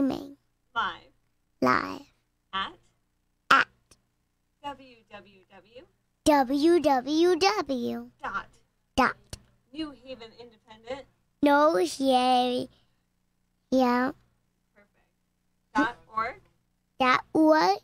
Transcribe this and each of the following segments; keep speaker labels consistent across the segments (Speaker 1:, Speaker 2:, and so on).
Speaker 1: streaming
Speaker 2: live
Speaker 1: at
Speaker 2: at
Speaker 1: www.
Speaker 2: www.
Speaker 1: dot New Haven Independent.
Speaker 2: No, yeah.
Speaker 1: Perfect. .org.
Speaker 2: .org.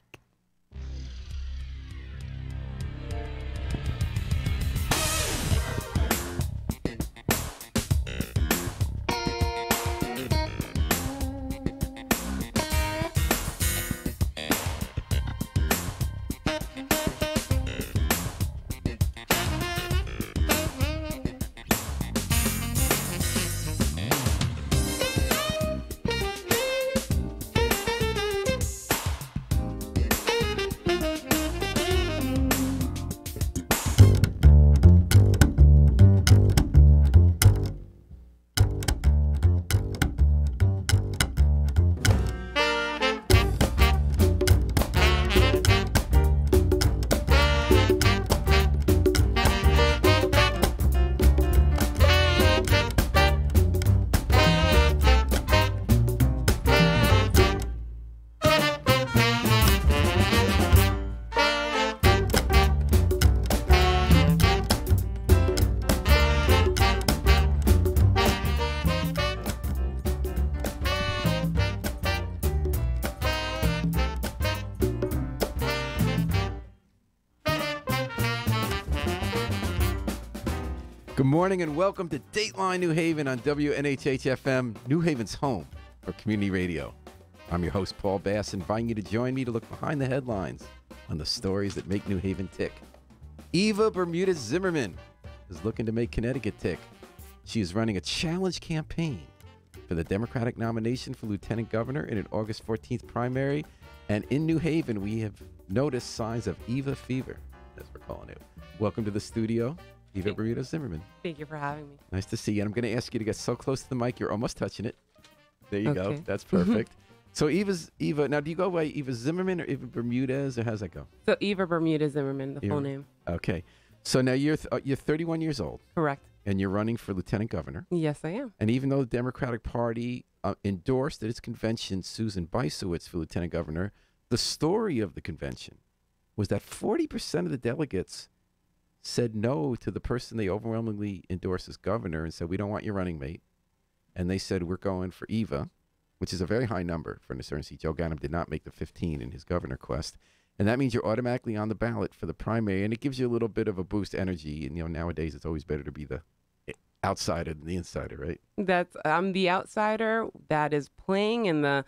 Speaker 3: Good morning and welcome to Dateline New Haven on WNHH-FM, New Haven's home for community radio. I'm your host, Paul Bass, inviting you to join me to look behind the headlines on the stories that make New Haven tick. Eva Bermudez Zimmerman is looking to make Connecticut tick. She is running a challenge campaign for the Democratic nomination for Lieutenant Governor in an August 14th primary. And in New Haven, we have noticed signs of Eva fever, as we're calling it. Welcome to the studio, Eva Bermudez Zimmerman.
Speaker 4: Thank you for having me.
Speaker 3: Nice to see you. And I'm going to ask you to get so close to the mic, you're almost touching it. There you go.
Speaker 4: Okay.
Speaker 3: That's perfect. So Eva, now do you go by Eva Zimmerman or Eva Bermudez, or how's that go?
Speaker 4: So Eva Bermudez Zimmerman, the full name.
Speaker 3: Okay. So now you're 31 years old.
Speaker 4: Correct.
Speaker 3: And you're running for lieutenant governor.
Speaker 4: Yes, I am.
Speaker 3: And even though the Democratic Party endorsed at its convention Susan Bisowitz for lieutenant governor, the story of the convention was that 40% of the delegates said no to the person they overwhelmingly endorsed as governor and said, we don't want your running mate. And they said, we're going for Eva, which is a very high number for an ascendancy. Joe Ganim did not make the 15 in his governor quest. And that means you're automatically on the ballot for the primary, and it gives you a little bit of a boost energy. And, nowadays it's always better to be the outsider than the insider, right?
Speaker 4: I'm the outsider that is playing in the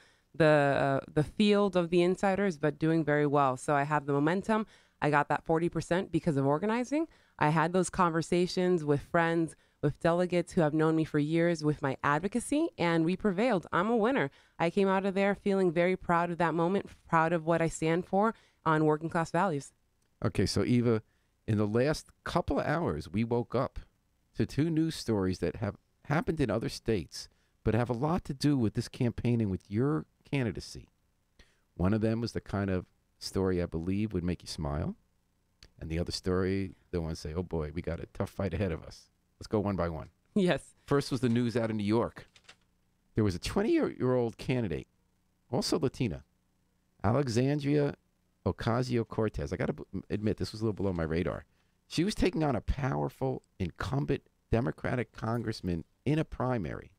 Speaker 4: field of the insiders, but doing very well. So I have the momentum. I got that 40% because of organizing. I had those conversations with friends, with delegates who have known me for years with my advocacy, and we prevailed. I'm a winner. I came out of there feeling very proud of that moment, proud of what I stand for on working class values.
Speaker 3: Okay, so Eva, in the last couple of hours, we woke up to two news stories that have happened in other states, but have a lot to do with this campaigning with your candidacy. One of them was the kind of story I believe would make you smile. And the other story, the one say, oh boy, we got a tough fight ahead of us. Let's go one by one.
Speaker 4: Yes.
Speaker 3: First was the news out of New York. There was a 20-year-old candidate, also Latina, Alexandria Ocasio-Cortez. I got to admit, this was a little below my radar. She was taking on a powerful incumbent Democratic congressman in a primary.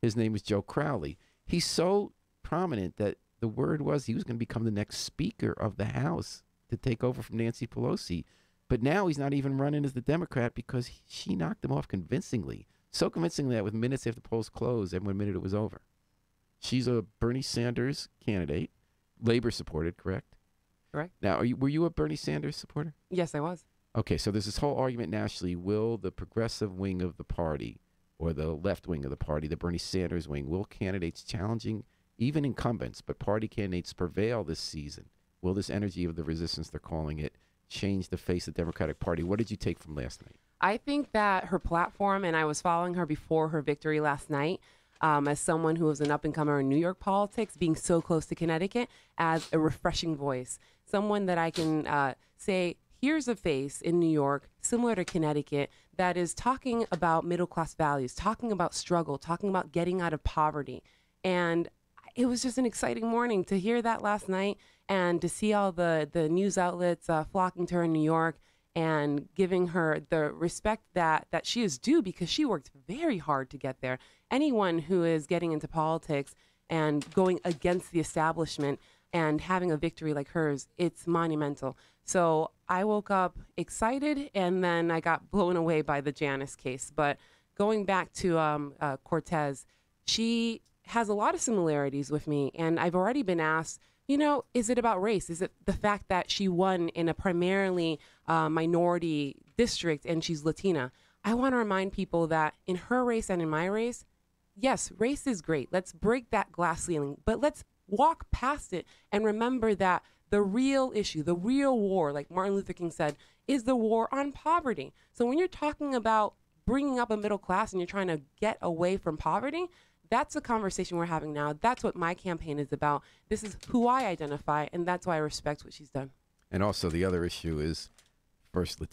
Speaker 3: His name was Joe Crowley. He's so prominent that the word was he was going to become the next Speaker of the House to take over from Nancy Pelosi. But now he's not even running as the Democrat because she knocked him off convincingly. So convincingly that with minutes after the polls closed, everyone admitted it was over. She's a Bernie Sanders candidate, Labor supported, correct?
Speaker 4: Correct.
Speaker 3: Now, were you a Bernie Sanders supporter?
Speaker 4: Yes, I was.
Speaker 3: Okay, so there's this whole argument nationally, will the progressive wing of the party or the left wing of the party, the Bernie Sanders wing, will candidates challenging even incumbents, but party candidates prevail this season? Will this energy of the resistance, they're calling it, change the face of the Democratic Party? What did you take from last night?
Speaker 4: I think that her platform, and I was following her before her victory last night, as someone who was an up-and-comer in New York politics, being so close to Connecticut, as a refreshing voice. Someone that I can say, here's a face in New York, similar to Connecticut, that is talking about middle-class values, talking about struggle, talking about getting out of poverty. And it was just an exciting morning to hear that last night and to see all the news outlets flocking to her in New York and giving her the respect that she is due because she worked very hard to get there. Anyone who is getting into politics and going against the establishment and having a victory like hers, it's monumental. So I woke up excited, and then I got blown away by the Janice case. But going back to Cortez, she has a lot of similarities with me, and I've already been asked, is it about race? Is it the fact that she won in a primarily minority district and she's Latina? I want to remind people that in her race and in my race, yes, race is great. Let's break that glass ceiling, but let's walk past it and remember that the real issue, the real war, like Martin Luther King said, is the war on poverty. So when you're talking about bringing up a middle class and you're trying to get away from poverty, that's a conversation we're having now. That's what my campaign is about. This is who I identify, and that's why I respect what she's done.
Speaker 3: And also the other issue is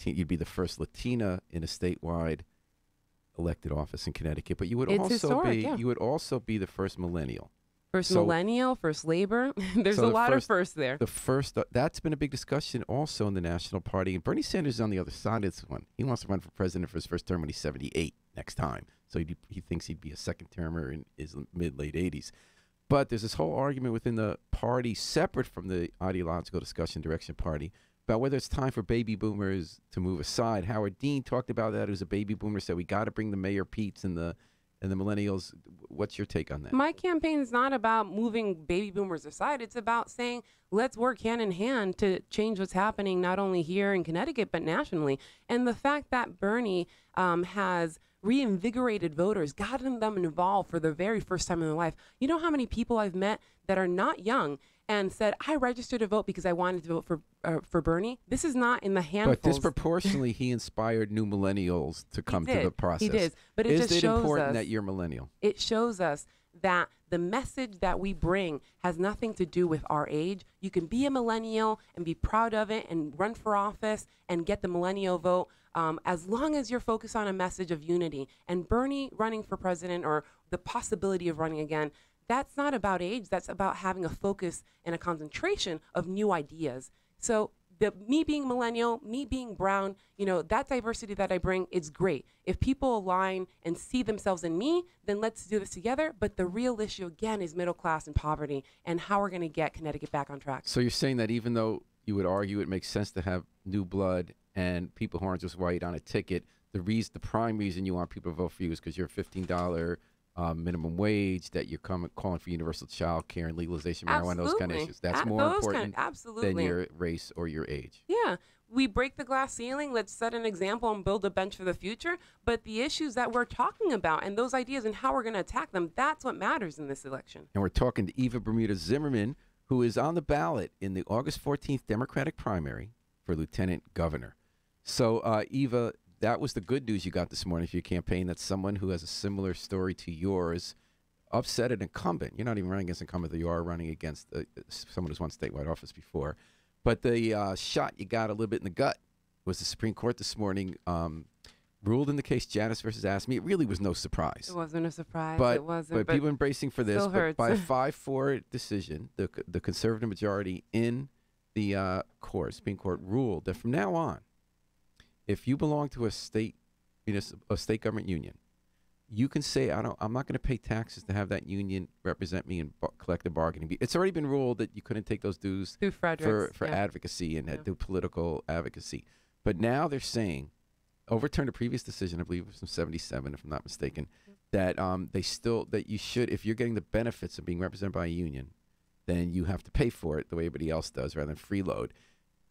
Speaker 3: you'd be the first Latina in a statewide elected office in Connecticut, but you would you would also be the first millennial.
Speaker 4: First millennial, first labor. There's a lot of firsts there.
Speaker 3: The first, that's been a big discussion also in the National Party. And Bernie Sanders is on the other side of this one. He wants to run for president for his first term when he's 78 next time. So he thinks he'd be a second termer in his late 80s. But there's this whole argument within the party, separate from the ideological discussion direction party, about whether it's time for baby boomers to move aside. Howard Dean talked about that. Who's a baby boomer, said we got to bring the Mayor Petes and the millennials. What's your take on that?
Speaker 4: My campaign is not about moving baby boomers aside. It's about saying, let's work hand in hand to change what's happening, not only here in Connecticut, but nationally. And the fact that Bernie has reinvigorated voters, gotten them involved for the very first time in their life. You know how many people I've met that are not young and said, I registered to vote because I wanted to vote for Bernie? This is not in the handfuls.
Speaker 3: But disproportionately, he inspired new millennials to come to the process.
Speaker 4: He did. But it just shows us. Is it important
Speaker 3: that you're millennial?
Speaker 4: It shows us that the message that we bring has nothing to do with our age. You can be a millennial and be proud of it and run for office and get the millennial vote as long as you're focused on a message of unity. And Bernie running for president, or the possibility of running again, that's not about age. That's about having a focus and a concentration of new ideas. So me being millennial, me being brown, that diversity that I bring, it's great. If people align and see themselves in me, then let's do this together. But the real issue, again, is middle class and poverty and how we're going to get Connecticut back on track.
Speaker 3: So you're saying that even though you would argue it makes sense to have new blood and people who aren't just white on a ticket, the prime reason you want people to vote for you is because you're a $15 minimum wage, that you're calling for universal child care and legalization of marijuana, those kind of issues. That's more important than your race or your age.
Speaker 4: Yeah. We break the glass ceiling. Let's set an example and build a bench for the future. But the issues that we're talking about and those ideas and how we're going to attack them, that's what matters in this election.
Speaker 3: And we're talking to Eva Bermudez Zimmerman, who is on the ballot in the August 14th Democratic primary for lieutenant governor. So, Eva, that was the good news you got this morning for your campaign, that someone who has a similar story to yours upset an incumbent. You're not even running against an incumbent, you are running against someone who's won statewide office before. But the shot you got a little bit in the gut was the Supreme Court this morning ruled in the case Janice versus Asme. It really was no surprise.
Speaker 4: It wasn't a surprise.
Speaker 3: But,
Speaker 4: it wasn't.
Speaker 3: But people embracing for this. But by a 5-4 decision, the conservative majority in the Supreme Court ruled that from now on, if you belong to a state government union, you can say, I'm not going to pay taxes to have that union represent me in collective bargaining. It's already been ruled that you couldn't take those dues for advocacy and do political advocacy. But now they're saying, overturned a previous decision, I believe it was from 1977, if I'm not mistaken, that that you should, if you're getting the benefits of being represented by a union, then you have to pay for it the way everybody else does rather than freeload.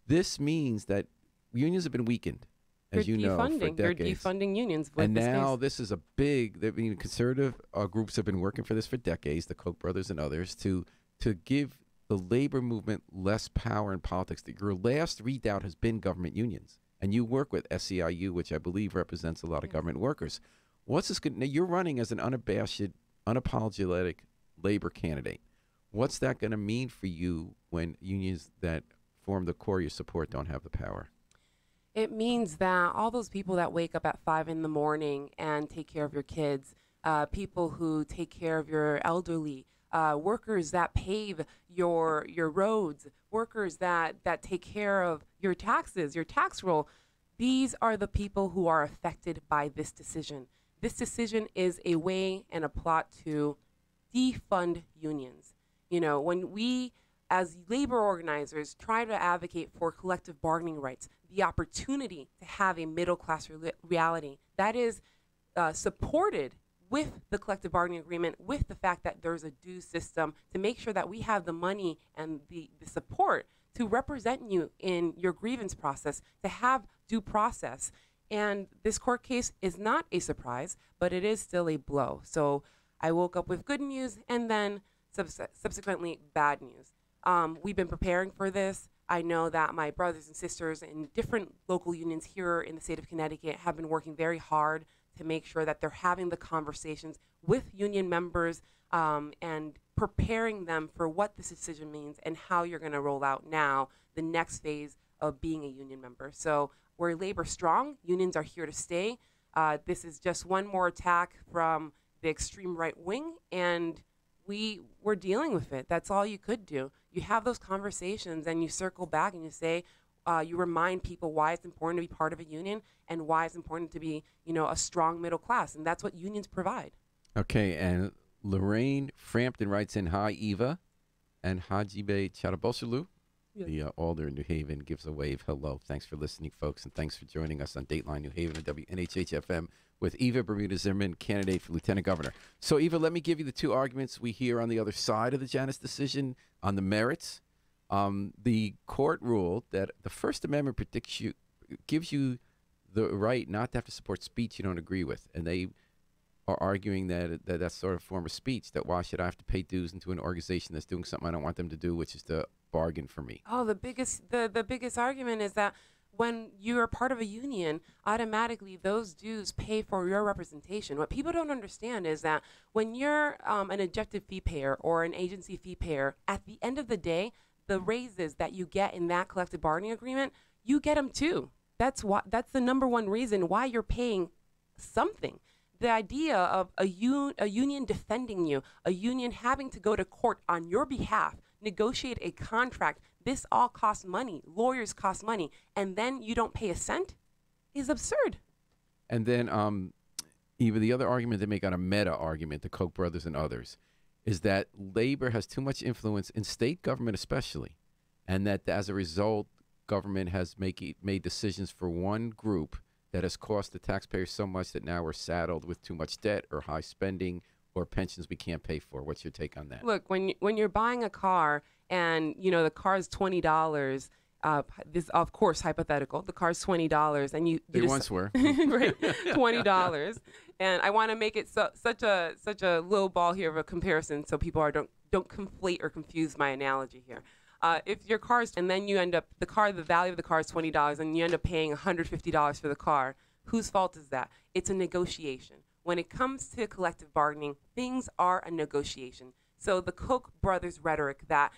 Speaker 3: This means that unions have been weakened, as you know, for decades.
Speaker 4: You're defunding unions.
Speaker 3: And now this is a big, conservative groups have been working for this for decades, the Koch brothers and others, to give the labor movement less power in politics. Your last redoubt has been government unions. And you work with SEIU, which I believe represents a lot of government workers. What's this good? Now, you're running as an unabashed, unapologetic labor candidate. What's that going to mean for you when unions that form the core you support don't have the power?
Speaker 4: It means that all those people that wake up at 5 in the morning and take care of your kids, people who take care of your elderly, workers that pave your roads, workers that take care of your taxes, your tax roll. These are the people who are affected by this decision. This decision is a way and a plot to defund unions. You know, when we as labor organizers try to advocate for collective bargaining rights, the opportunity to have a middle class reality that is supported with the collective bargaining agreement, with the fact that there's a due system to make sure that we have the money and the support to represent you in your grievance process, to have due process. And this court case is not a surprise, but it is still a blow. So I woke up with good news and then subsequently bad news. We've been preparing for this. I know that my brothers and sisters in different local unions here in the state of Connecticut have been working very hard to make sure that they're having the conversations with union members and preparing them for what this decision means and how you're going to roll out now the next phase of being a union member. So we're labor strong. Unions are here to stay. This is just one more attack from the extreme right wing, and we're dealing with it. That's all you could do. You have those conversations and you circle back and you say, you remind people why it's important to be part of a union and why it's important to be, a strong middle class. And that's what unions provide.
Speaker 3: Okay, and Lorraine Frampton writes in, hi, Eva, and Hajibe Charabosalu, the alder in New Haven, gives a wave. Hello. Thanks for listening, folks, and thanks for joining us on Dateline New Haven and WNHH-FM with Eva Bermudez Zimmerman, candidate for lieutenant governor. So, Eva, let me give you the two arguments we hear on the other side of the Janus decision on the merits. The court ruled that the First Amendment gives you the right not to have to support speech you don't agree with, and they are arguing that that's sort of a form of speech, that why should I have to pay dues into an organization that's doing something I don't want them to do, which is to bargain for me.
Speaker 4: Oh, the biggest argument is that when you're part of a union, automatically those dues pay for your representation. What people don't understand is that when you're an objective fee payer or an agency fee payer, at the end of the day, the raises that you get in that collective bargaining agreement, you get them too. That's the number one reason why you're paying something. The idea of a union defending you, a union having to go to court on your behalf, negotiate a contract, this all costs money, lawyers cost money, and then you don't pay a cent, is absurd.
Speaker 3: And then, Eva, the other argument they make on a meta argument, the Koch brothers and others, is that labor has too much influence in state government especially, and that as a result, government has made decisions for one group that has cost the taxpayers so much that now we're saddled with too much debt or high spending or pensions we can't pay for. What's your take on that?
Speaker 4: Look, when you're buying a car and the car is $20, this of course hypothetical. The car's $20, and
Speaker 3: they once were
Speaker 4: right, $20, and I want to make it such a low ball here of a comparison, so people don't conflate or confuse my analogy here. If your car's and then you end up the value of the car is $20, and you end up paying $150 for the car, whose fault is that? It's a negotiation. When it comes to collective bargaining, things are a negotiation. So the Koch brothers' rhetoric that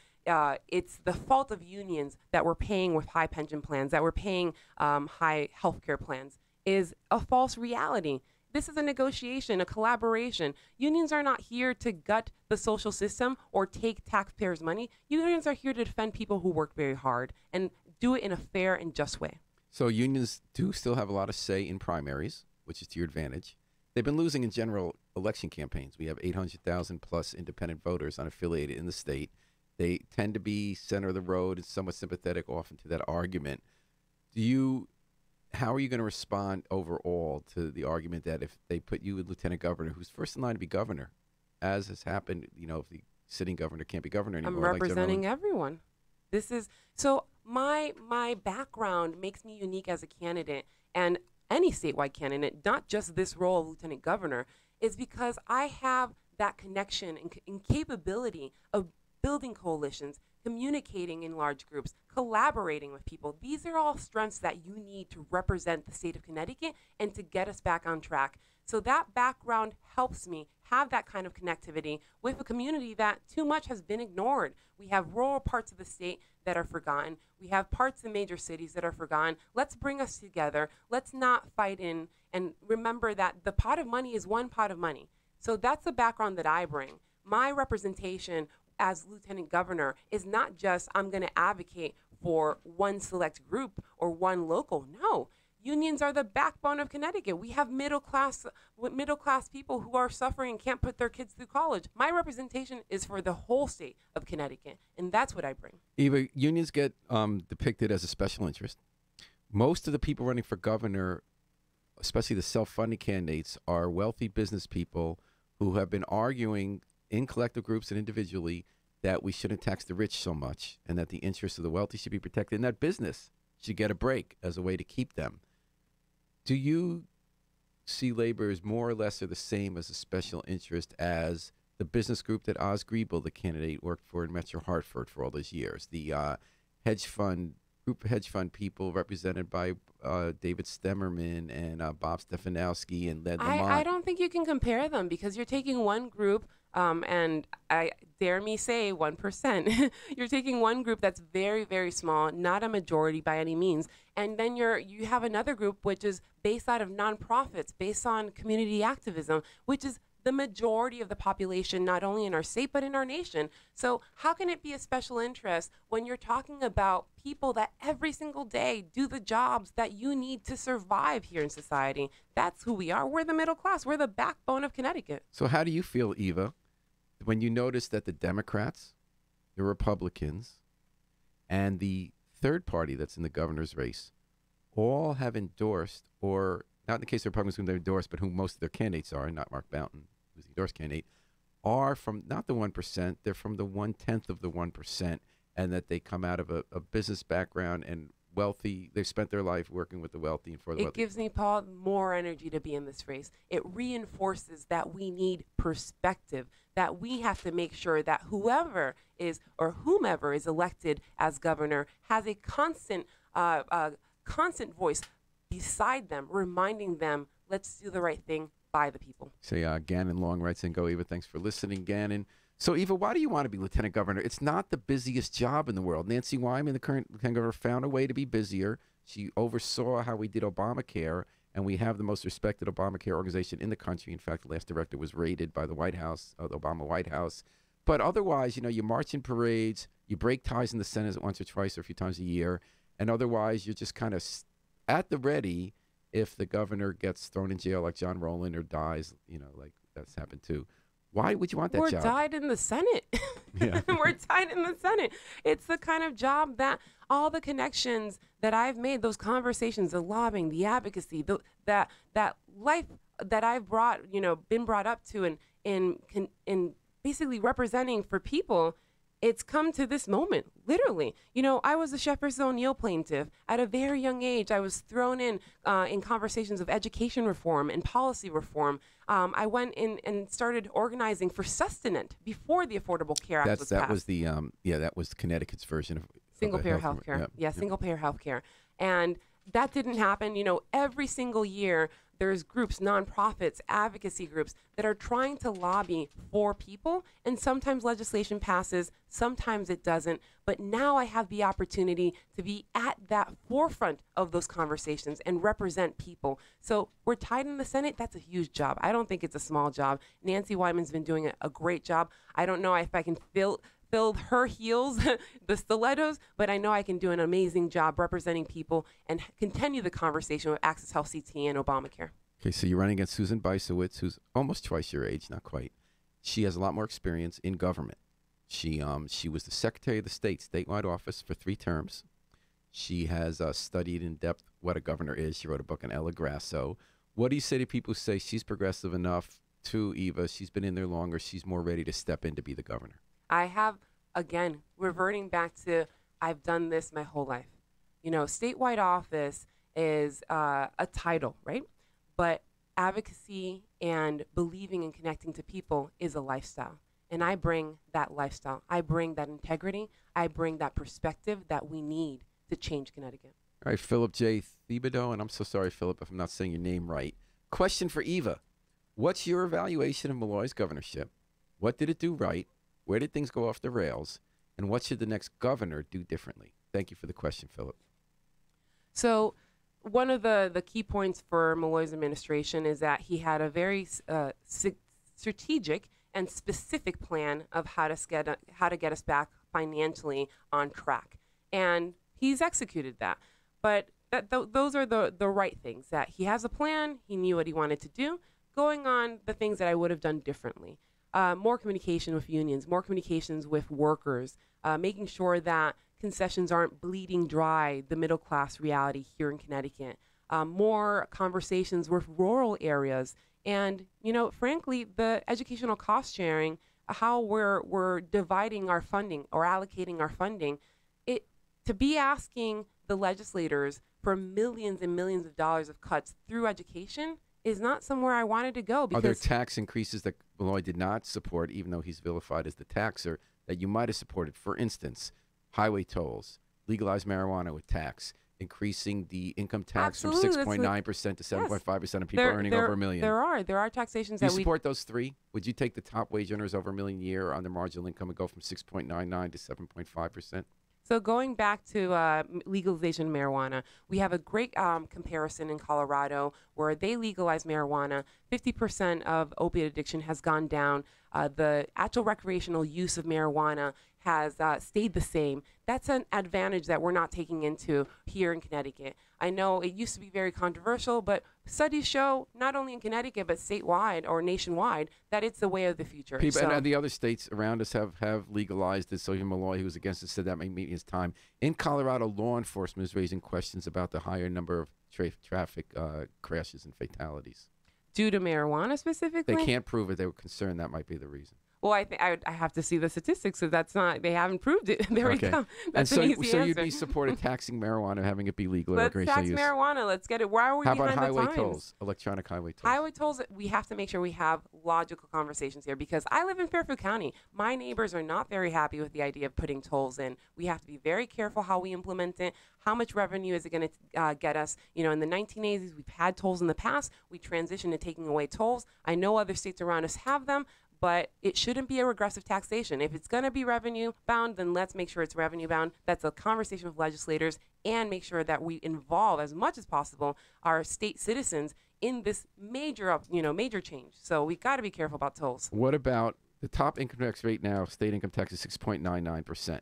Speaker 4: it's the fault of unions that we're paying with high pension plans, that we're paying high healthcare plans, is a false reality. This is a negotiation, a collaboration. Unions are not here to gut the social system or take taxpayers' money. Unions are here to defend people who work very hard and do it in a fair and just way.
Speaker 3: So unions do still have a lot of say in primaries, which is to your advantage. They've been losing in general election campaigns. We have 800,000 plus independent voters unaffiliated in the state. They tend to be center of the road and somewhat sympathetic often to that argument. How are you going to respond overall to the argument that if they put you with lieutenant governor, who's first in line to be governor, as has happened, if the sitting governor can't be governor anymore?
Speaker 4: I'm representing everyone. This is so my background makes me unique as a candidate, and any statewide candidate, not just this role of lieutenant governor, is because I have that connection and capability of building coalitions, communicating in large groups, collaborating with people. These are all strengths that you need to represent the state of Connecticut and to get us back on track. So that background helps me have that kind of connectivity with a community that too much has been ignored. We have rural parts of the state that are forgotten. We have parts of major cities that are forgotten. Let's bring us together. Let's not fight and remember that the pot of money is one pot of money. So that's the background that I bring. my representation as lieutenant governor is not just I'm going to advocate for one select group or one local. No. Unions are the backbone of Connecticut. We have middle class people who are suffering and can't put their kids through college. My representation is for the whole state of Connecticut, and that's what I bring.
Speaker 3: Eva, unions get depicted as a special interest. Most of the people running for governor, especially the self-funding candidates, are wealthy business people who have been arguing in collective groups and individually that we shouldn't tax the rich so much and that the interests of the wealthy should be protected and that business should get a break as a way to keep them. Do you see labor as more or less are the same as a special interest as the business group that Oz Griebel, the candidate, worked for in Metro Hartford for all those years? The group of hedge fund people represented by David Stemmerman and Bob Stefanowski and Led Lamont.
Speaker 4: I don't think you can compare them because you're taking one group, and I dare me say 1%. You're taking one group that's very, very small, not a majority by any means, and then you have another group which is based out of nonprofits, based on community activism, which is the majority of the population, not only in our state, but in our nation. So how can it be a special interest when you're talking about people that every single day do the jobs that you need to survive here in society? That's who we are. We're the middle class. We're the backbone of Connecticut.
Speaker 3: So how do you feel, Eva, when you notice that the Democrats, the Republicans, and the third party that's in the governor's race all have endorsed, or not in the case of Republicans whom they endorsed, but whom most of their candidates are, not Mark Boughton, who's the endorsed candidate, are from not the 1%, they're from the 1/10 of the 1%, and that they come out of a business background and wealthy. They've spent their life working with the wealthy and for the wealthy.
Speaker 4: It gives me, Paul, more energy to be in this race. It reinforces that we need perspective, that we have to make sure that whoever is or whomever is elected as governor has a constant voice beside them, reminding them, let's do the right thing by the people.
Speaker 3: Say, Gannon Long writes in, go, Eva, thanks for listening, Gannon. So, Eva, why do you want to be lieutenant governor? It's not the busiest job in the world. Nancy Wyman, the current lieutenant governor, found a way to be busier. She oversaw how we did Obamacare, and we have the most respected Obamacare organization in the country. In fact, the last director was raided by the White House, the Obama White House. But otherwise, you march in parades, you break ties in the Senate once or twice or a few times a year, and otherwise you're just kind of at the ready if the governor gets thrown in jail like John Rowland or dies, like that's happened too. Why would you want that job?
Speaker 4: We're tied in the Senate.
Speaker 3: Yeah.
Speaker 4: We're tied in the Senate. It's the kind of job that all the connections that I've made, those conversations, the lobbying, the advocacy, that life that I've been brought up to in basically representing for people, it's come to this moment, literally. I was a Chef versus O'Neill plaintiff. At a very young age, I was thrown in conversations of education reform and policy reform. I went in and started organizing for sustenance before the Affordable Care Act was passed.
Speaker 3: That was Connecticut's version of
Speaker 4: single-payer health care. Yeah, single-payer health care. And that didn't happen. Every single year, there's groups, nonprofits, advocacy groups that are trying to lobby for people, and sometimes legislation passes, sometimes it doesn't. But now I have the opportunity to be at that forefront of those conversations and represent people. So we're tied in the Senate. That's a huge job. I don't think it's a small job. Nancy Wyman's been doing a great job. I don't know if I can fill her heels, the stilettos, but I know I can do an amazing job representing people and continue the conversation with Access Health CT and Obamacare.
Speaker 3: Okay, so you're running against Susan Beisowitz, who's almost twice your age, not quite. She has a lot more experience in government. She was the Secretary of the statewide office for 3 terms. She has studied in depth what a governor is. She wrote a book on Ella Grasso. What do you say to people who say she's progressive enough to Eva, she's been in there longer, she's more ready to step in to be the governor?
Speaker 4: I have, again, reverting back to I've done this my whole life. Statewide office is a title, right? But advocacy and believing and connecting to people is a lifestyle. And I bring that lifestyle. I bring that integrity. I bring that perspective that we need to change Connecticut.
Speaker 3: All right, Philip J. Thibodeau, and I'm so sorry, Philip, if I'm not saying your name right. Question for Eva. What's your evaluation of Malloy's governorship? What did it do right? Where did things go off the rails? And what should the next governor do differently? Thank you for the question, Philip.
Speaker 4: So one of the key points for Malloy's administration is that he had a very strategic and specific plan of how to get us back financially on track. And he's executed that. But those are the right things, that he has a plan, he knew what he wanted to do, going on the things that I would have done differently. More communication with unions, more communications with workers, making sure that concessions aren't bleeding dry the middle class reality here in Connecticut. More conversations with rural areas, and frankly, the educational cost sharing, how we're dividing our funding or allocating our funding. To be asking the legislators for millions and millions of dollars of cuts through education is not somewhere I wanted to go. Because
Speaker 3: are there tax increases that Malloy did not support, even though he's vilified as the taxer, that you might have supported? For instance, highway tolls, legalize marijuana with tax, increasing the income tax from 6.9% to 7.5% of people earning over $1 million.
Speaker 4: There are taxations
Speaker 3: Do you
Speaker 4: that we
Speaker 3: support those three? Would you take the top wage earners over $1 million a year on their marginal income and go from 6.99 to 7.5%?
Speaker 4: So going back to legalization of marijuana, we have a great comparison in Colorado where they legalize marijuana. 50% of opiate addiction has gone down. The actual recreational use of marijuana has stayed the same. That's an advantage that we're not taking into here in Connecticut. I know it used to be very controversial, but studies show, not only in Connecticut, but statewide or nationwide, that it's the way of the future.
Speaker 3: And the other states around us have legalized it. So even Malloy, who was against it, said that may meet his time. In Colorado, law enforcement is raising questions about the higher number of traffic crashes and fatalities.
Speaker 4: Due to marijuana specifically?
Speaker 3: They can't prove it. They were concerned that might be the reason.
Speaker 4: Well, I have to see the statistics, so that's not, they haven't proved it. There we go. That's an easy answer.
Speaker 3: So you'd be supportive taxing marijuana, having it be legal or
Speaker 4: Let's
Speaker 3: recreational use?
Speaker 4: tax marijuana. Let's get it. Why are we behind the times?
Speaker 3: How about highway tolls, electronic highway tolls?
Speaker 4: Highway tolls, we have to make sure we have logical conversations here, because I live in Fairfield County. My neighbors are not very happy with the idea of putting tolls in. We have to be very careful how we implement it. How much revenue is it going to get us? In the 1980s, we've had tolls in the past. We transitioned to taking away tolls. I know other states around us have them, but it shouldn't be a regressive taxation. If it's going to be revenue bound, then let's make sure it's revenue bound. That's a conversation with legislators, and make sure that we involve as much as possible our state citizens in this major change. So we got to be careful about tolls.
Speaker 3: What about the top income tax rate now? State income tax is 6.99%.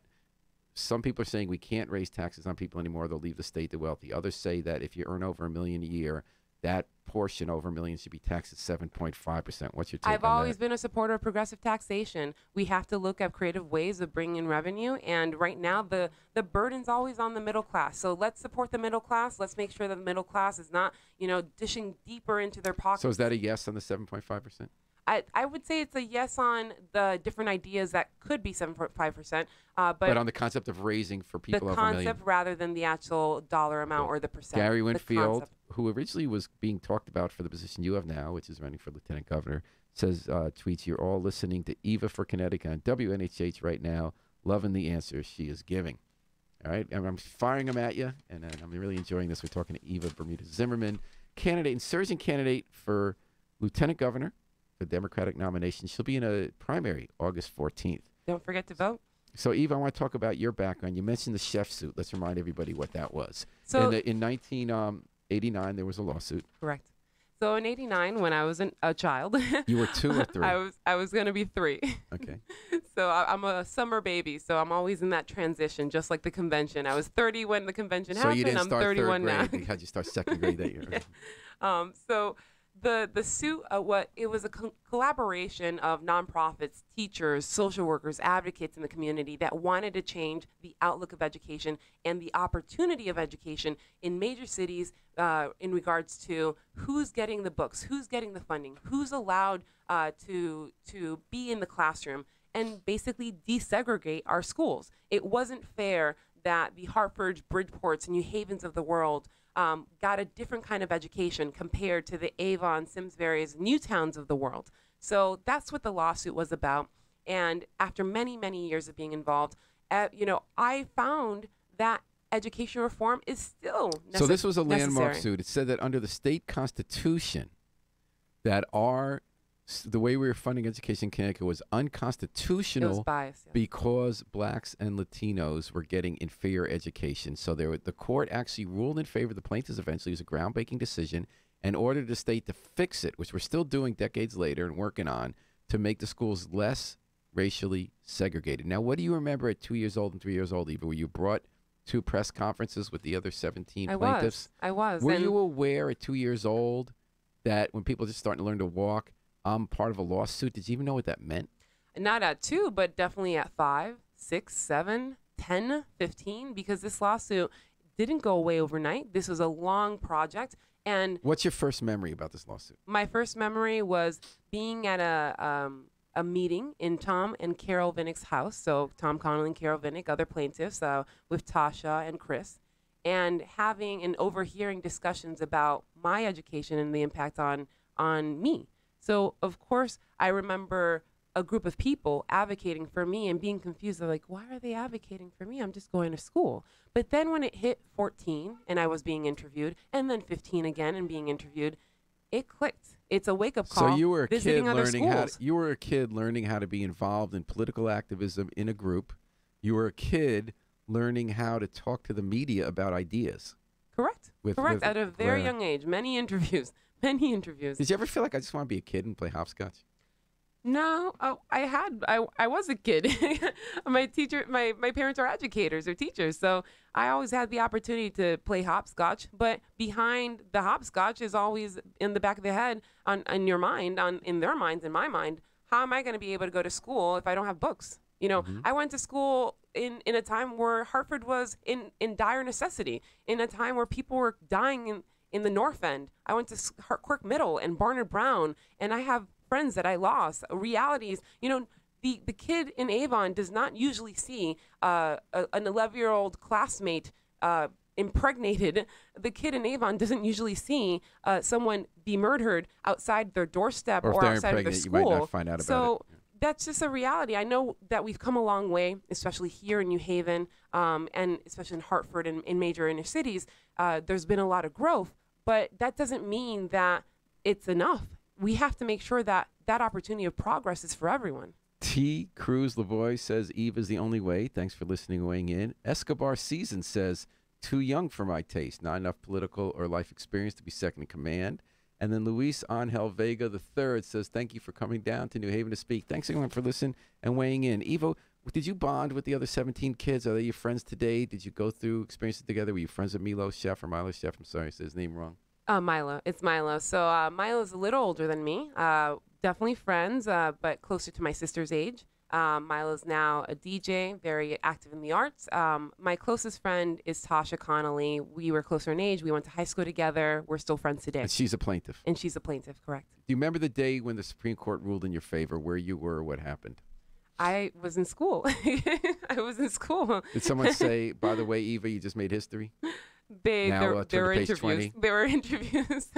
Speaker 3: Some people are saying we can't raise taxes on people anymore. They'll leave the state to wealthy. Others say that if you earn over $1 million a year, that portion over $1 million should be taxed at 7.5%. What's your take on that?
Speaker 4: I've always been a supporter of progressive taxation. We have to look at creative ways of bringing in revenue, and right now the burden's always on the middle class. So let's support the middle class. Let's make sure that the middle class is not, dishing deeper into their pockets.
Speaker 3: So is that a yes on the 7.5%?
Speaker 4: I would say it's a yes on the different ideas that could be 7.5%.
Speaker 3: But on the concept of raising for people over $1 million.
Speaker 4: The concept rather than the actual dollar amount or the percent.
Speaker 3: Gary Winfield, who originally was being talked about for the position you have now, which is running for lieutenant governor, says, tweets, you're all listening to Eva for Connecticut on WNHH right now, loving the answers she is giving. All right, and I'm firing them at you, and I'm really enjoying this. We're talking to Eva Bermudez Zimmerman, insurgent candidate for lieutenant governor, the Democratic nomination. She'll be in a primary August 14th.
Speaker 4: Don't forget to vote.
Speaker 3: So, Eva, I want to talk about your background. You mentioned the chef suit. Let's remind everybody what that was. So, in 1989, there was a lawsuit.
Speaker 4: Correct. So, in 89, when I was a child.
Speaker 3: You were 2 or 3?
Speaker 4: I was going to be 3.
Speaker 3: Okay.
Speaker 4: So, I'm a summer baby. So, I'm always in that transition, just like the convention. I was 30 when the convention happened.
Speaker 3: So, you didn't
Speaker 4: I'm
Speaker 3: start
Speaker 4: 31
Speaker 3: third grade.
Speaker 4: now.
Speaker 3: They had you start second grade that year.
Speaker 4: Yeah. So, the suit, it was a collaboration of nonprofits, teachers, social workers, advocates in the community that wanted to change the outlook of education and the opportunity of education in major cities in regards to who's getting the books, who's getting the funding, who's allowed to be in the classroom, and basically desegregate our schools. It wasn't fair that the Hartfords, Bridgeports, and New Havens of the world got a different kind of education compared to the Avon, Simsbury's, Newtowns of the world. So that's what the lawsuit was about. And after many, many years of being involved, I found that education reform is still necessary.
Speaker 3: So this was a landmark suit. It said that under the state constitution, that the way we were funding education in Connecticut was unconstitutional.
Speaker 4: It was biased, yeah.
Speaker 3: Because blacks and Latinos were getting inferior education. So the court actually ruled in favor of the plaintiffs eventually. It was a groundbreaking decision and ordered the state to fix it, which we're still doing decades later and working on, to make the schools less racially segregated. Now, what do you remember at 2 years old and 3 years old, Eva? Were you brought to press conferences with the other 17 plaintiffs?
Speaker 4: I was.
Speaker 3: Were
Speaker 4: and
Speaker 3: you aware at 2 years old that when people are just starting to learn to walk, I'm part of a lawsuit? Did you even know what that meant?
Speaker 4: Not at 2, but definitely at 5, 6, 7, 10, 15, because this lawsuit didn't go away overnight. This was a long project. And
Speaker 3: what's your first memory about this lawsuit?
Speaker 4: my first memory was being at a meeting in Tom and Carol Vinnick's house. So Tom Connolly and Carol Vinnick, other plaintiffs, with Tasha and Chris, and having and overhearing discussions about my education and the impact on me. So of course I remember a group of people advocating for me and being confused. They're like, why are they advocating for me? I'm just going to school. But then when it hit 14 and I was being interviewed, and then 15 again and being interviewed, it clicked. It's a wake-up call.
Speaker 3: So you were a kid
Speaker 4: learning
Speaker 3: how to be involved in political activism in a group. You were a kid learning how to talk to the media about ideas.
Speaker 4: Correct.
Speaker 3: With
Speaker 4: At a very
Speaker 3: Claire.
Speaker 4: young age. Many interviews.
Speaker 3: Did you ever feel like I just want to be a kid and play hopscotch?
Speaker 4: No, I was a kid. My parents are educators or teachers, so I always had the opportunity to play hopscotch. But behind the hopscotch is always in the back of the head, in your mind, in their minds, in my mind. How am I going to be able to go to school if I don't have books? You know, I went to school in a time where Hartford was in dire necessity, in a time where people were dying in the North End. I went to Quirk Middle and Barnard Brown, and I have friends that I lost. Realities, you know, the kid in Avon does not usually see an 11-year-old classmate impregnated. The kid in Avon doesn't usually see someone be murdered outside their doorstep
Speaker 3: or if
Speaker 4: or
Speaker 3: they're
Speaker 4: outside of their
Speaker 3: impregnated,
Speaker 4: school.
Speaker 3: you might not find out about it.
Speaker 4: That's just a reality. I know that we've come a long way, especially here in New Haven, and especially in Hartford and in major inner cities. There's been a lot of growth, but that doesn't mean that it's enough. We have to make sure that that opportunity of progress is for everyone.
Speaker 3: T. Cruz Lavoie says Eve is the only way. Thanks for listening and weighing in. Escobar Season says, too young for my taste. Not enough political or life experience to be second in command. And then Luis Angel Vega III says, thank you for coming down to New Haven to speak. Thanks, everyone, for listening and weighing in. Evo, did you bond with the other 17 kids? Are they your friends today? Did you go through experiences together? Were you friends with Milo Chef or Milo Chef? I'm sorry, I said his name wrong.
Speaker 4: Milo. It's Milo. So Milo's a little older than me. Definitely friends, but closer to my sister's age. Milo's now a DJ, very active in the arts. My closest friend is Tasha Connolly. We were closer in age. We went to high school together. We're still friends today.
Speaker 3: And she's a plaintiff.
Speaker 4: And she's a plaintiff, correct.
Speaker 3: Do you remember the day when the Supreme Court ruled in your favor, where you were, what happened?
Speaker 4: I was in school. I was in school.
Speaker 3: Did someone say, by the way, Eva, you just made history?
Speaker 4: There were interviews.
Speaker 3: 20.
Speaker 4: There were interviews.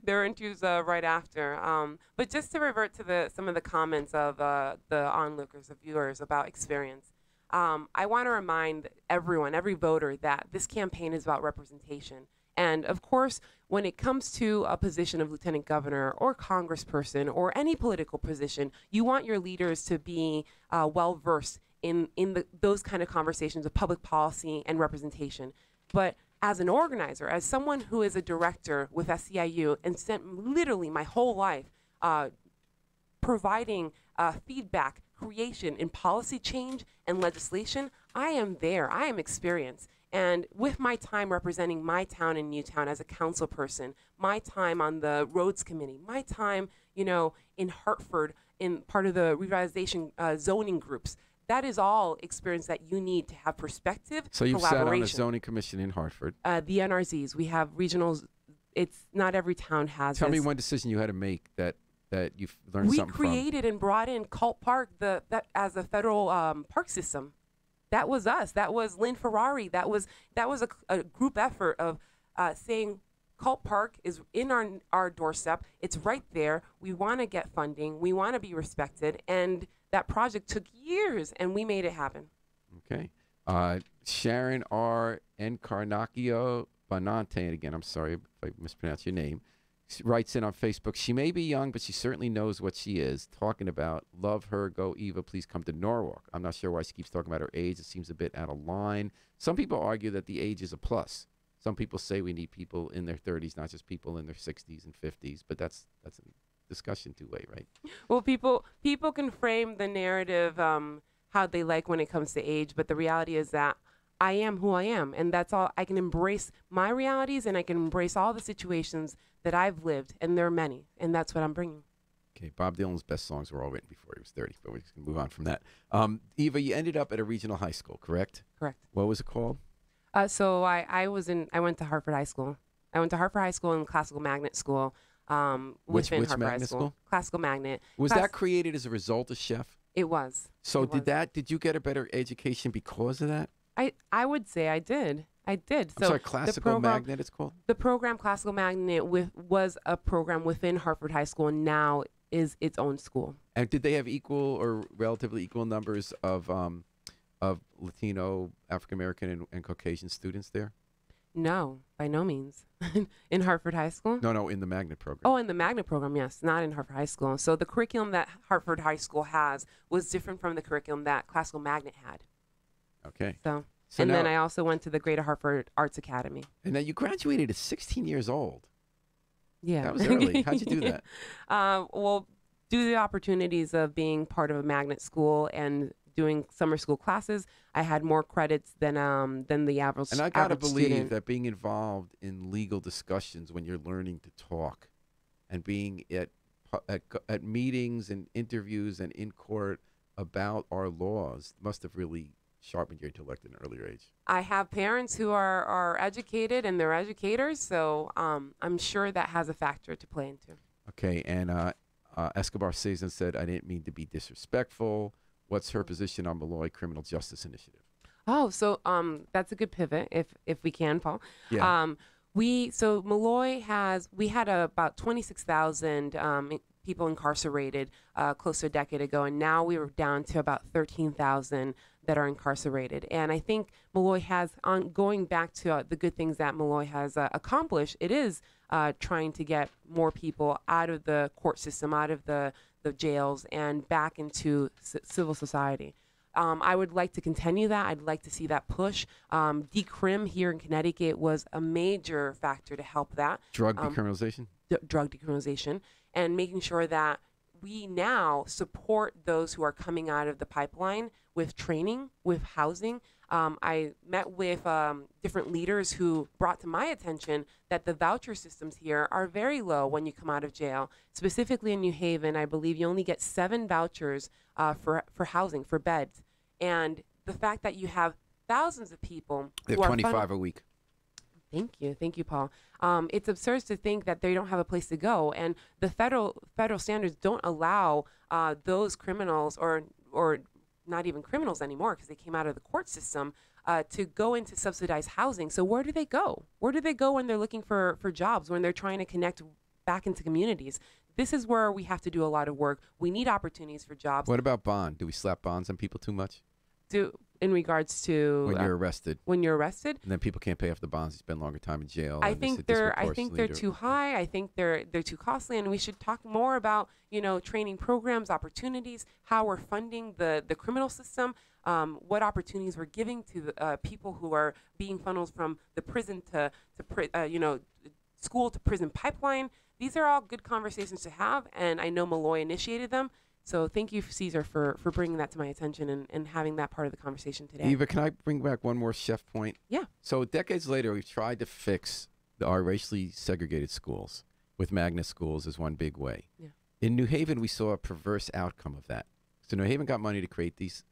Speaker 4: There were interviews right after. But just to revert to some of the comments of the onlookers, the viewers about experience, I want to remind everyone, every voter, that this campaign is about representation. And of course, when it comes to a position of lieutenant governor or congressperson or any political position, you want your leaders to be well versed in those kind of conversations of public policy and representation. But as an organizer, as someone who is a director with SEIU and spent literally my whole life providing feedback, creation in policy change and legislation, I am there. I am experienced. And with my time representing my town in Newtown as a council person, my time on the roads committee, my time, in Hartford in part of the revitalization zoning groups, that is all experience that you need to have perspective,
Speaker 3: So you've sat on a
Speaker 4: collaboration.
Speaker 3: zoning commission in Hartford.
Speaker 4: The NRZs, we have regionals. It's not every town has.
Speaker 3: Tell me
Speaker 4: this.
Speaker 3: one decision you had to make that you've learned
Speaker 4: We
Speaker 3: something from.
Speaker 4: created and brought in Cult Park that as a federal park system. That was us. That was Lynn Ferrari. That was a group effort of saying Cult Park is in our doorstep. It's right there. We want to get funding. We want to be respected. And that project took years, and we made it happen.
Speaker 3: Okay. Sharon R. Encarnacchio Bonante, and again, I'm sorry if I mispronounce your name, she writes in on Facebook, she may be young, but she certainly knows what she is. Talking about, love her, go Eva, please come to Norwalk. I'm not sure why she keeps talking about her age. It seems a bit out of line. Some people argue that the age is a plus. Some people say we need people in their 30s, not just people in their 60s and 50s, but that's discussion two-way, right?
Speaker 4: Well, people can frame the narrative how they like when it comes to age, but the reality is that I am who I am, and that's all. I can embrace my realities, and I can embrace all the situations that I've lived, and there are many, and that's what I'm bringing.
Speaker 3: Okay, Bob Dylan's best songs were all written before he was 30, but we're just going to move on from that. Eva, you ended up at a regional high school, correct?
Speaker 4: Correct.
Speaker 3: What was it called?
Speaker 4: So I went to Hartford High School. I went to Hartford High School and Classical Magnet School.
Speaker 3: Which
Speaker 4: Within Hartford High
Speaker 3: magnet
Speaker 4: School?
Speaker 3: school?
Speaker 4: Classical Magnet.
Speaker 3: Was that created as a result of Chef?
Speaker 4: It was.
Speaker 3: So
Speaker 4: It was.
Speaker 3: did you get a better education because of that?
Speaker 4: I would say I did. I did.
Speaker 3: I'm sorry, Classical Magnet it's called?
Speaker 4: The program Classical Magnet was a program within Hartford High School, and now is its own school.
Speaker 3: And did they have equal or relatively equal numbers of Latino, African American, and Caucasian students there?
Speaker 4: No, by no means. In Hartford High School?
Speaker 3: No, in the magnet program.
Speaker 4: Oh, in the magnet program, yes, not in Hartford High School. So the curriculum that Hartford High School has was different from the curriculum that Classical Magnet had.
Speaker 3: Okay.
Speaker 4: So
Speaker 3: now,
Speaker 4: then I also went to the Greater Hartford Arts Academy.
Speaker 3: And now you graduated at 16 years old.
Speaker 4: Yeah.
Speaker 3: That was early. How'd you do that?
Speaker 4: Well, due to the opportunities of being part of a magnet school and doing summer school classes, I had more credits than the average.
Speaker 3: And I gotta believe
Speaker 4: student.
Speaker 3: that being involved in legal discussions when you're learning to talk, and being at meetings and interviews and in court about our laws must have really sharpened your intellect at an earlier age.
Speaker 4: I have parents who are educated and they're educators, so I'm sure that has a factor to play into.
Speaker 3: Okay, and Escobar Cezanne said, "I didn't mean to be disrespectful." What's her position on Malloy Criminal Justice Initiative?
Speaker 4: Oh, so that's a good pivot if we can, Paul.
Speaker 3: Yeah.
Speaker 4: Malloy we had about 26,000 people incarcerated close to a decade ago, and now we were down to about 13,000 that are incarcerated. And I think Malloy going back to the good things that Malloy has accomplished, it is trying to get more people out of the court system, out of the jails, and back into civil society. I would like to continue that. I'd like to see that push. Decrim here in Connecticut was a major factor to help that.
Speaker 3: Drug decriminalization?
Speaker 4: Drug decriminalization, and making sure that we now support those who are coming out of the pipeline with training, with housing. I met with different leaders who brought to my attention that the voucher systems here are very low when you come out of jail. Specifically in New Haven, I believe you only get 7 vouchers for housing, for beds. And the fact that you have thousands of people
Speaker 3: They have
Speaker 4: who are
Speaker 3: 25 a week.
Speaker 4: Thank you, Paul. It's absurd to think that they don't have a place to go, and the federal standards don't allow those criminals, or not even criminals anymore, because they came out of the court system, to go into subsidized housing. So where do they go? Where do they go when they're looking for jobs, when they're trying to connect back into communities? This is where we have to do a lot of work. We need opportunities for jobs.
Speaker 3: What about bond? Do we slap bonds on people too much?
Speaker 4: In regards to
Speaker 3: when you're arrested.
Speaker 4: When you're arrested,
Speaker 3: and then people can't pay off the bonds. You spend longer time in jail.
Speaker 4: I think they're too high. I think they're too costly, and we should talk more about training programs, opportunities, how we're funding the criminal system, what opportunities we're giving to the people who are being funneled from the prison to school to prison pipeline. These are all good conversations to have, and I know Malloy initiated them. So thank you, Caesar, for bringing that to my attention and having that part of the conversation today.
Speaker 3: Eva, can I bring back one more chef point?
Speaker 4: Yeah.
Speaker 3: So decades later, we've tried to fix our racially segregated schools with magnet schools as one big way.
Speaker 4: Yeah.
Speaker 3: In New Haven, we saw a perverse outcome of that. So New Haven got money to create these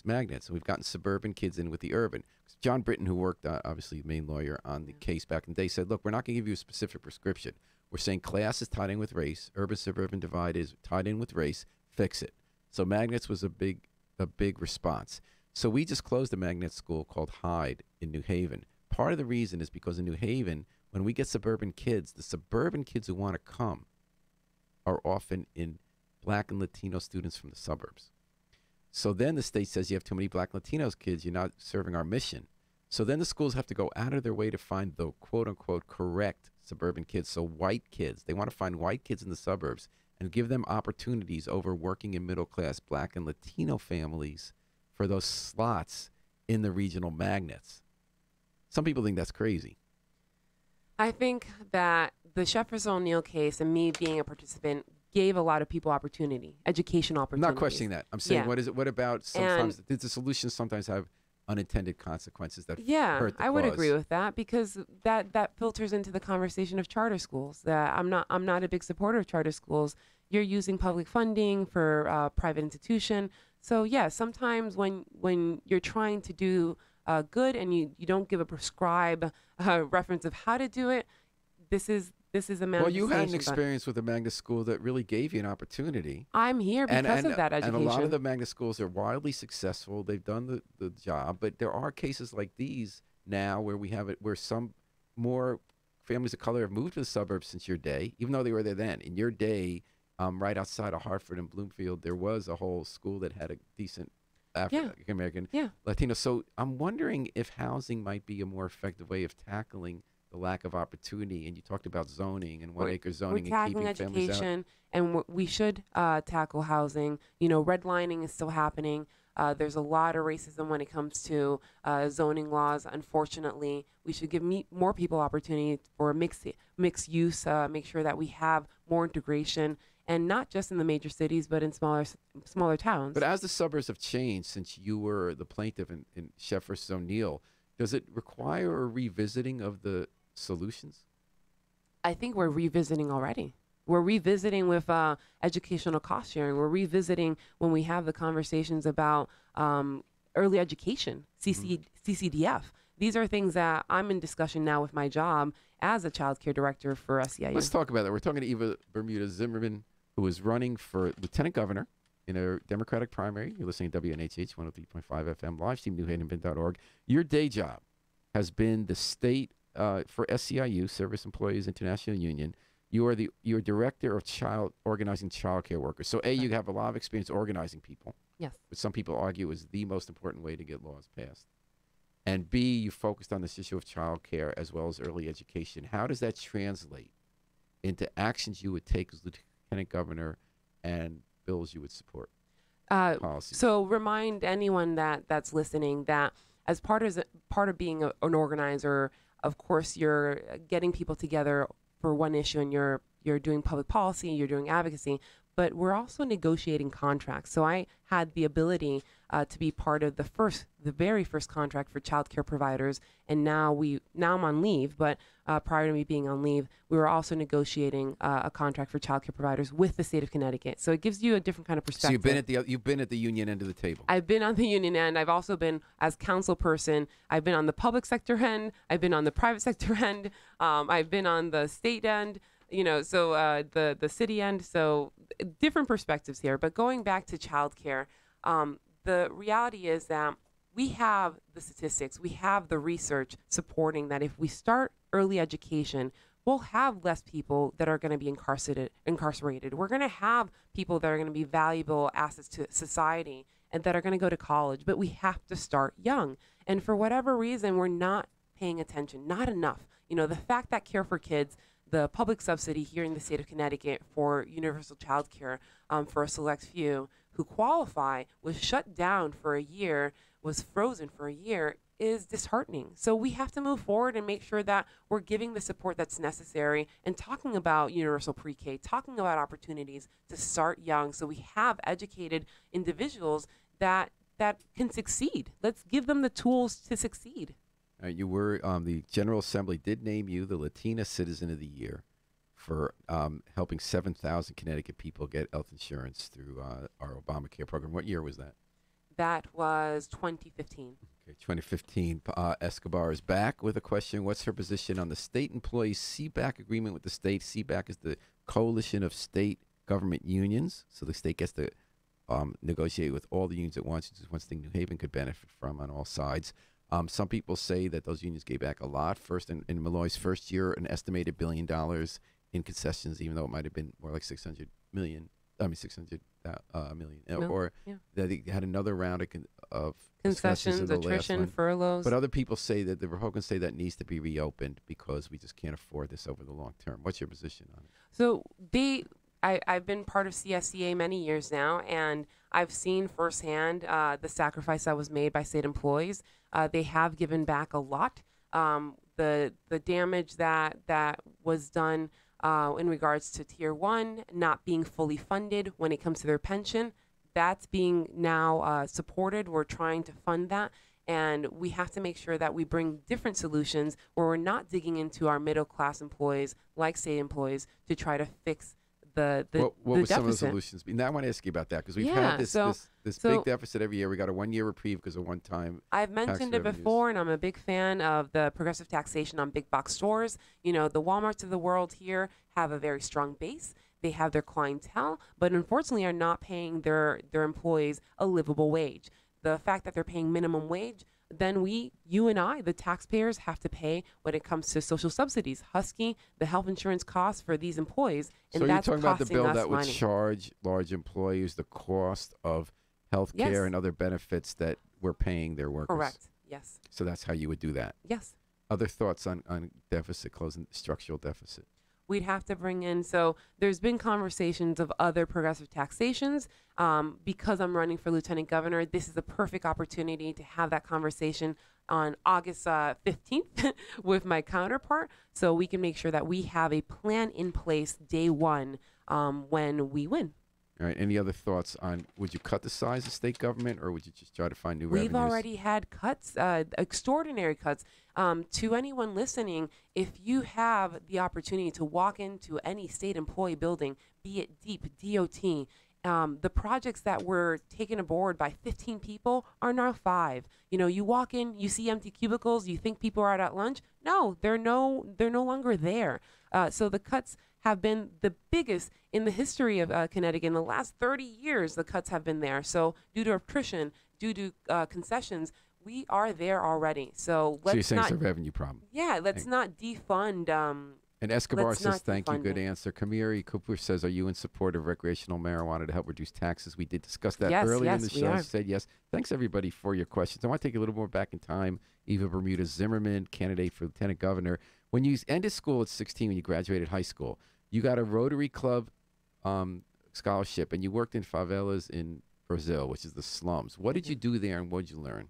Speaker 3: magnets, and we've gotten suburban kids in with the urban. John Britton, who worked, obviously, the main lawyer on the case back in the day, said, look, we're not going to give you a specific prescription. We're saying class is tied in with race. Urban-suburban divide is tied in with race. Fix it. So magnets was a big response. So we just closed a magnet school called Hyde in New Haven. Part of the reason is because in New Haven, when we get suburban kids, the suburban kids who want to come are often in black and Latino students from the suburbs. So then the state says you have too many black Latinos kids, you're not serving our mission. So then the schools have to go out of their way to find the quote-unquote correct suburban kids. So white kids, they want to find white kids in the suburbs and give them opportunities over working in middle-class black and Latino families for those slots in the regional magnets. Some people think that's crazy.
Speaker 4: I think that the Jefferson O'Neill case and me being a participant gave a lot of people opportunity, education
Speaker 3: I'm
Speaker 4: opportunities.
Speaker 3: not questioning that. I'm saying,
Speaker 4: Yeah.
Speaker 3: what about sometimes, did the solutions sometimes have unintended consequences that hurt the
Speaker 4: I would
Speaker 3: cause?
Speaker 4: agree with that, because that filters into the conversation of charter schools. That I'm not a big supporter of charter schools. You're using public funding for private institution. So yeah, sometimes when you're trying to do good and you don't give a prescribed reference of how to do it, this is a manifestation.
Speaker 3: Well, you had an
Speaker 4: but
Speaker 3: experience with a magnet school that really gave you an opportunity.
Speaker 4: I'm here because of that education.
Speaker 3: And a lot of the magnet schools are wildly successful. They've done the job, but there are cases like these now where we have it, where some more families of color have moved to the suburbs since your day, even though they were there then. In your day, right outside of Hartford and Bloomfield, there was a whole school that had a decent African American, Latino. So I'm wondering if housing might be a more effective way of tackling the lack of opportunity. And you talked about zoning and 1 acre zoning
Speaker 4: We're
Speaker 3: and
Speaker 4: tackling
Speaker 3: keeping families out.
Speaker 4: education, and we should tackle housing. Redlining is still happening. There's a lot of racism when it comes to zoning laws. Unfortunately, we should give more people opportunity for mixed use. Make sure that we have more integration, and not just in the major cities, but in smaller towns.
Speaker 3: But as the suburbs have changed since you were the plaintiff in Chef versus O'Neill, does it require a revisiting of the solutions?
Speaker 4: I think we're revisiting already. We're revisiting with educational cost sharing. We're revisiting when we have the conversations about early education, CCDF. These are things that I'm in discussion now with my job as a child care director for SEIU.
Speaker 3: Let's talk about that. We're talking to Eva Bermudez Zimmerman, who is running for lieutenant governor in a Democratic primary. You're listening to WNHH 103.5 FM, live stream, newhavenbend.org. Your day job has been the state for SEIU, Service Employees International Union. You're director of organizing child care workers. So you have a lot of experience organizing people.
Speaker 4: Yes.
Speaker 3: Which some people argue is the most important way to get laws passed. And B, you focused on this issue of child care as well as early education. How does that translate into actions you would take as lieutenant governor and bills you would support? Policies.
Speaker 4: So remind anyone that's listening that as part of being an organizer, of course, you're getting people together for one issue, and you're doing public policy, you're doing advocacy, but we're also negotiating contracts. So I had the ability to be part of the very first contract for child care providers, and now I'm on leave, but prior to me being on leave, we were also negotiating a contract for child care providers with the state of Connecticut. So it gives you a different kind of perspective.
Speaker 3: So you've been at the union end of the table.
Speaker 4: I've been on the union end. I've also been, as council person, I've been on the public sector end. I've been on the private sector end. I've been on the state end. So the city end. So different perspectives here. But going back to childcare, the reality is that we have the statistics, we have the research supporting that if we start early education, we'll have less people that are going to be incarcerated. We're going to have people that are going to be valuable assets to society and that are going to go to college. But we have to start young. And for whatever reason, we're not paying attention, not enough. The fact that Care for Kids, the public subsidy here in the state of Connecticut for universal child care for a select few who qualify, was shut down for a year, was frozen for a year, is disheartening. So we have to move forward and make sure that we're giving the support that's necessary and talking about universal pre-K, talking about opportunities to start young so we have educated individuals that can succeed. Let's give them the tools to succeed.
Speaker 3: You were the General Assembly did name you the Latina Citizen of the Year for helping 7,000 Connecticut people get health insurance through our Obamacare program. What year was that?
Speaker 4: That was 2015.
Speaker 3: Okay, 2015. Escobar is back with a question. What's her position on the state employees CBAC agreement with the state? CBAC is the Coalition of State Government Unions. So the state gets to negotiate with all the unions at once, which is one thing New Haven could benefit from on all sides. Some people say that those unions gave back a lot. First, in Malloy's first year, an estimated $1 billion in concessions, even though it might have been more like 600 million. Or that they had another round of
Speaker 4: concessions, attrition, furloughs.
Speaker 3: But other people say that the Republicans say that needs to be reopened because we just can't afford this over the long term. What's your position on it?
Speaker 4: So I've been part of CSCA many years now, and I've seen firsthand the sacrifice that was made by state employees. They have given back a lot. The damage that was done in regards to Tier 1 not being fully funded when it comes to their pension. That's being now supported. We're trying to fund that. And we have to make sure that we bring different solutions where we're not digging into our middle class employees, like state employees, to try to fix the
Speaker 3: what
Speaker 4: the
Speaker 3: would some of the
Speaker 4: deficit.
Speaker 3: solutions be? Now I want to ask you about that because we've
Speaker 4: Yeah,
Speaker 3: had this
Speaker 4: so-
Speaker 3: this
Speaker 4: so-
Speaker 3: big deficit every year. We got a 1 year reprieve because of one time.
Speaker 4: I've mentioned it
Speaker 3: revenues.
Speaker 4: before, and I'm a big fan of the progressive taxation on big box stores. You know, the Walmarts of the world here have a very strong base. They have their clientele, but unfortunately are not paying their employees a livable wage. The fact that they're paying minimum wage, then you and I, the taxpayers, have to pay when it comes to social subsidies, Husky, the health insurance costs for these employees, and
Speaker 3: So you're
Speaker 4: that's
Speaker 3: talking about the
Speaker 4: costing
Speaker 3: bill
Speaker 4: us
Speaker 3: that would
Speaker 4: money.
Speaker 3: charge large employers the cost of health care
Speaker 4: Yes.
Speaker 3: and other benefits that we're paying their workers.
Speaker 4: Correct. Yes.
Speaker 3: So that's how you would do that.
Speaker 4: Yes.
Speaker 3: Other thoughts on deficit, closing structural deficit?
Speaker 4: We'd have to bring in, so there's been conversations of other progressive taxations. Because I'm running for lieutenant governor, this is a perfect opportunity to have that conversation on August 15th with my counterpart, so we can make sure that we have a plan in place day one when we win.
Speaker 3: All right. Any other thoughts on would you cut the size of state government or would you just try to find new
Speaker 4: We've
Speaker 3: revenues?
Speaker 4: already had cuts, extraordinary cuts. To anyone listening, if you have the opportunity to walk into any state employee building, be it DEEP, DOT, the projects that were taken aboard by 15 people are now 5. You know, you walk in, you see empty cubicles, you think people are out at lunch. No, they're no longer there. So the cuts have been the biggest in the history of Connecticut. In the last 30 years, the cuts have been there. So due to attrition, due to concessions, we are there already. So
Speaker 3: So you're
Speaker 4: let's
Speaker 3: saying
Speaker 4: not,
Speaker 3: it's a revenue problem.
Speaker 4: yeah, let's not defund.
Speaker 3: And Escobar
Speaker 4: Let's
Speaker 3: says,
Speaker 4: not
Speaker 3: thank you,
Speaker 4: defund
Speaker 3: good
Speaker 4: it.
Speaker 3: answer. Kamiri Cooper says, are you in support of recreational marijuana to help reduce taxes? We did discuss that
Speaker 4: Yes,
Speaker 3: earlier in
Speaker 4: yes,
Speaker 3: the
Speaker 4: we
Speaker 3: show.
Speaker 4: are.
Speaker 3: She said yes. Thanks, everybody, for your questions. I want to take a little more back in time. Eva Bermudez Zimmerman, candidate for lieutenant governor. When you ended school at 16, when you graduated high school, you got a Rotary Club scholarship, and you worked in favelas in Brazil, which is the slums. What did you do there, and what did you learn?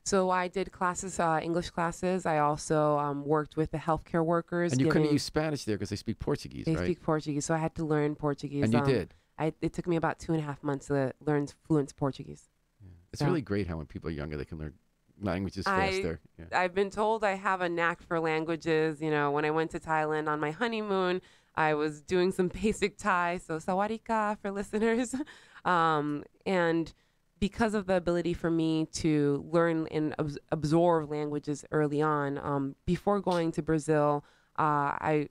Speaker 4: So I did classes, English classes. I also worked with the healthcare workers.
Speaker 3: And you couldn't
Speaker 4: giving-
Speaker 3: use Spanish there because they speak Portuguese,
Speaker 4: They
Speaker 3: right?
Speaker 4: speak Portuguese, so I had to learn Portuguese.
Speaker 3: And you did.
Speaker 4: It took me about 2.5 months to learn fluent Portuguese.
Speaker 3: It's
Speaker 4: So-
Speaker 3: really great how when people are younger, they can learn languages
Speaker 4: I-
Speaker 3: faster. Yeah.
Speaker 4: I've been told I have a knack for languages. You know, when I went to Thailand on my honeymoon, I was doing some basic Thai, so sawadika for listeners. And because of the ability for me to learn and absorb languages early on, before going to Brazil, I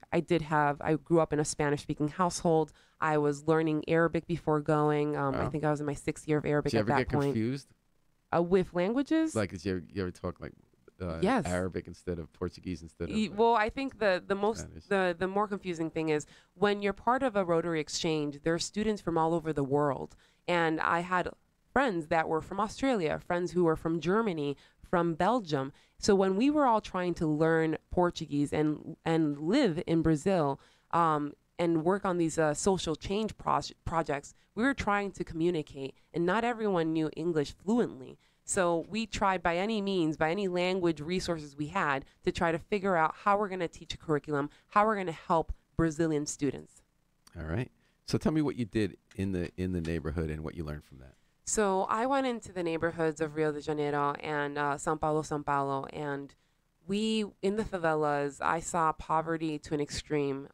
Speaker 4: grew up in a Spanish-speaking household. I was learning Arabic before going. I
Speaker 3: Wow.
Speaker 4: think I was in my 6th year of Arabic
Speaker 3: Did you
Speaker 4: at
Speaker 3: ever
Speaker 4: that
Speaker 3: get
Speaker 4: point.
Speaker 3: confused?
Speaker 4: With languages?
Speaker 3: Like, did you ever talk like
Speaker 4: Yes.
Speaker 3: Arabic instead of Portuguese instead of?
Speaker 4: Well, I think the most
Speaker 3: Spanish.
Speaker 4: the more confusing thing is when you're part of a Rotary Exchange, there are students from all over the world, and I had friends that were from Australia, friends who were from Germany, from Belgium. So when we were all trying to learn Portuguese and live in Brazil, and work on these social change projects, we were trying to communicate, and not everyone knew English fluently. So we tried by any means, by any language resources we had, to try to figure out how we're going to teach a curriculum, how we're going to help Brazilian students.
Speaker 3: All right. So tell me what you did in the neighborhood and what you learned from that.
Speaker 4: So I went into the neighborhoods of Rio de Janeiro and São Paulo, and we, in the favelas, I saw poverty to an extreme.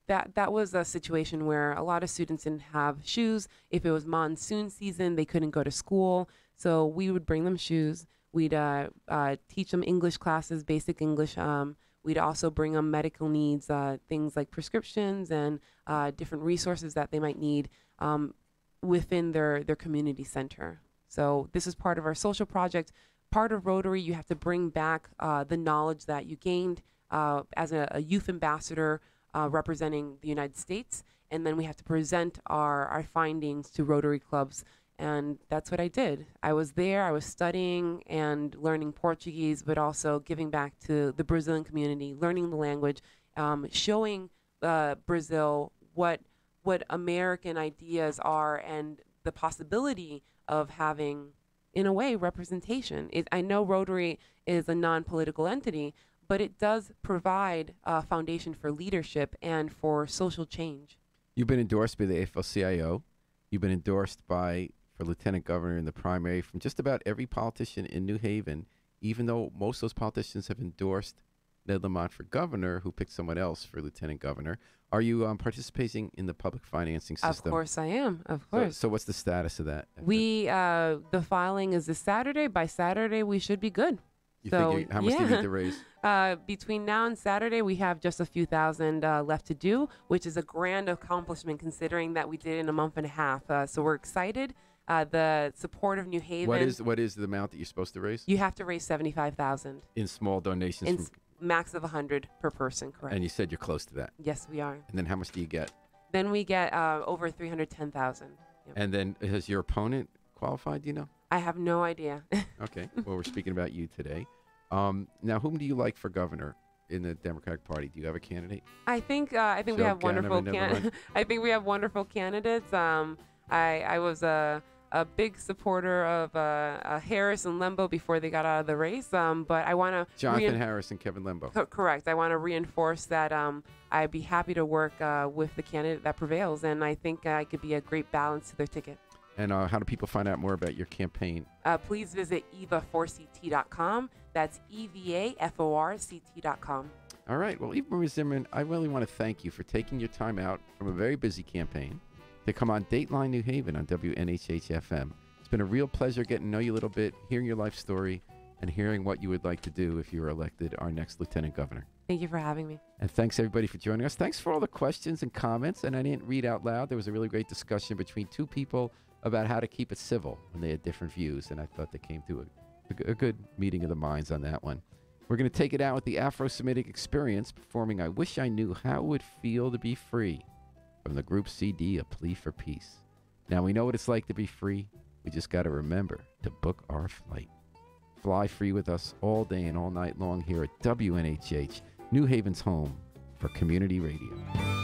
Speaker 4: That was a situation where a lot of students didn't have shoes. If it was monsoon season, they couldn't go to school. So we would bring them shoes. We'd teach them English classes, basic English. We'd also bring them medical needs, things like prescriptions and different resources that they might need within their community center. So this is part of our social project. Part of Rotary, you have to bring back the knowledge that you gained as a youth ambassador representing the United States. And then we have to present our findings to Rotary clubs. And that's what I did. I was there, I was studying and learning Portuguese, but also giving back to the Brazilian community, learning the language, showing Brazil what American ideas are and the possibility of having, in a way, representation. I know Rotary is a non-political entity, but it does provide a foundation for leadership and for social change.
Speaker 3: You've been endorsed by the AFL-CIO. You've been endorsed for lieutenant governor in the primary from just about every politician in New Haven, even though most of those politicians have endorsed Ned Lamont for governor, who picked someone else for lieutenant governor. Are you participating in the public financing system?
Speaker 4: Of course I am. Of course.
Speaker 3: So what's the status of that?
Speaker 4: The filing is this Saturday. By Saturday, we should be good.
Speaker 3: How much do you need to raise?
Speaker 4: Between now and Saturday, we have just a few thousand left to do, which is a grand accomplishment considering that we did it in a month and a half. So we're excited. The support of New Haven.
Speaker 3: What is the amount that you're supposed to raise?
Speaker 4: You have to raise $75,000
Speaker 3: in small donations.
Speaker 4: Max of 100 per person, correct?
Speaker 3: And you said you're close to that.
Speaker 4: Yes, we are.
Speaker 3: And then how much do you get?
Speaker 4: Then we get over 310,000. Yep.
Speaker 3: And then has your opponent qualified? Do you know?
Speaker 4: I have no idea.
Speaker 3: Okay. Well, we're speaking about you today. Now, whom do you like for governor in the Democratic Party? Do you have a candidate?
Speaker 4: I think we have wonderful. I think we have wonderful candidates. I was a big supporter of Harris and Lembo before they got out of the race. But I want to
Speaker 3: Jonathan Harris and Kevin Lembo.
Speaker 4: Correct. I want to reinforce that I'd be happy to work with the candidate that prevails, and I think I could be a great balance to their ticket.
Speaker 3: And how do people find out more about your campaign?
Speaker 4: Please visit eva4ct.com. That's EVAFORCT.com.
Speaker 3: All right. Well, Eva Zimmerman, I really want to thank you for taking your time out from a very busy campaign to come on Dateline New Haven on WNHH-FM. It's been a real pleasure getting to know you a little bit, hearing your life story, and hearing what you would like to do if you were elected our next lieutenant governor.
Speaker 4: Thank you for having me.
Speaker 3: And thanks, everybody, for joining us. Thanks for all the questions and comments. And I didn't read out loud. There was a really great discussion between two people about how to keep it civil when they had different views. And I thought they came to a good meeting of the minds on that one. We're going to take it out with the Afro-Semitic Experience performing I Wish I Knew How It Would Feel to Be Free from the group CD, A Plea for Peace. Now, we know what it's like to be free. We just got to remember to book our flight. Fly free with us all day and all night long here at WNHH, New Haven's home for community radio.